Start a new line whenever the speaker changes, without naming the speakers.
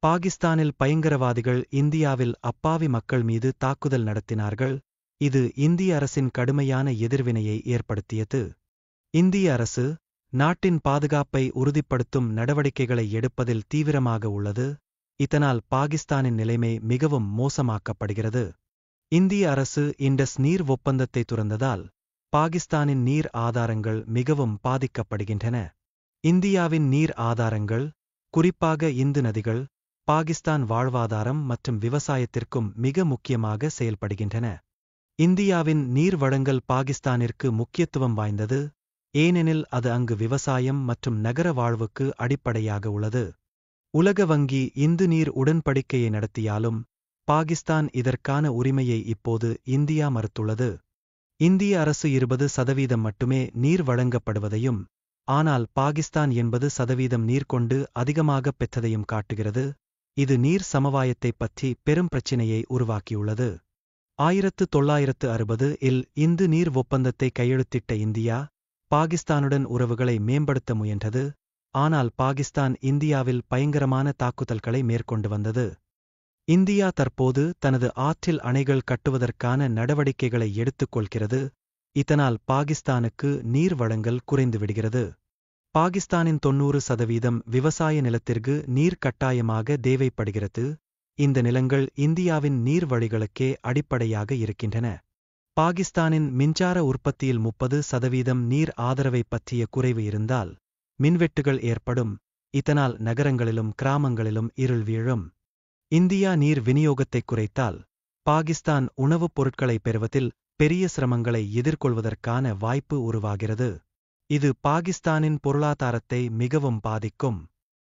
பாகிஸ்தானில் பயங்கரவாதிகள் இந்தியாவில் அப்பாவி மக்கள் மீது தாக்குதல் நடத்தினார்கள். இது இந்திய அரசின் கடுமையான எதிர்வினையை ஏற்படுத்தியது. இந்திய அரசு நாட்டின் பாதுகாப்பை உறுதிப்படுத்தும் நடவடிக்கைகளை எடுப்பதில் தீவிரமாக உள்ளது. இதனால் பாகிஸ்தானின் நிலைமை மிகவும் மோசமாக்கப்படுகிறது. இந்திய அரசு இண்டஸ் நீர் ஒப்பந்தத்தை துறந்ததால் பாகிஸ்தானின் நீர் ஆதாரங்கள் மிகவும் பாதிக்கப்படுகின்றன. இந்தியாவின் நீர் ஆதாரங்கள், குறிப்பாக இந்து நதிகள், பாகிஸ்தான் வாழ்வாதாரம் மற்றும் விவசாயத்திற்கும் மிக முக்கியமாக செயல்படுகின்றன. இந்தியாவின் நீர் வழங்கல் பாகிஸ்தானிற்கு முக்கியத்துவம் வாய்ந்தது, ஏனெனில் அது அங்கு விவசாயம் மற்றும் நகர வாழ்வுக்கு அடிப்படையாக உள்ளது. உலக வங்கி இந்து நீர் உடன்படிக்கையை நடத்தியாலும் பாகிஸ்தான் இதற்கான உரிமையை இப்போது இந்தியா மறுத்துள்ளது. இந்திய அரசு 20% மட்டுமே நீர் வழங்கப்படுவதையும், ஆனால் பாகிஸ்தான் 80% நீர் கொண்டு அதிகமாக பெற்றதையும் காட்டுகிறது. இது நீர் சமவாயத்தைப் பற்றி பெரும் பிரச்சினையை உருவாக்கியுள்ளது. 1960 இந்து நீர் ஒப்பந்தத்தை கையெழுத்திட்ட இந்தியா பாகிஸ்தானுடன் உறவுகளை மேம்படுத்த முயன்றது. ஆனால் பாகிஸ்தான் இந்தியாவில் பயங்கரமான தாக்குதல்களை மேற்கொண்டு வந்தது. இந்தியா தற்போது தனது ஆற்றில் அணைகள் கட்டுவதற்கான நடவடிக்கைகளை எடுத்துக்கொள்கிறது. இதனால் பாகிஸ்தானுக்கு நீர் வழங்கல் குறைந்துவிடுகிறது. பாகிஸ்தானின் 90% விவசாய நிலத்திற்கு நீர் கட்டாயமாக தேவைப்படுகிறது. இந்த நிலங்கள் இந்தியாவின் நீர் வழிகளுக்கே அடிப்படையாக இருக்கின்றன. பாகிஸ்தானின் மின்சார உற்பத்தியில் 30% நீர் ஆதரவை பற்றிய குறைவு இருந்தால் மின்வெட்டுகள் ஏற்படும். இதனால் நகரங்களிலும் கிராமங்களிலும் இருள் வீழும். இந்தியா நீர் விநியோகத்தை குறைத்தால் பாகிஸ்தான் உணவுப் பொருட்களை பெறுவதில் பெரிய சிரமங்களை எதிர்கொள்வதற்கான வாய்ப்பு உருவாகிறது. இது பாகிஸ்தானின் பொருளாதாரத்தை மிகவும் பாதிக்கும்.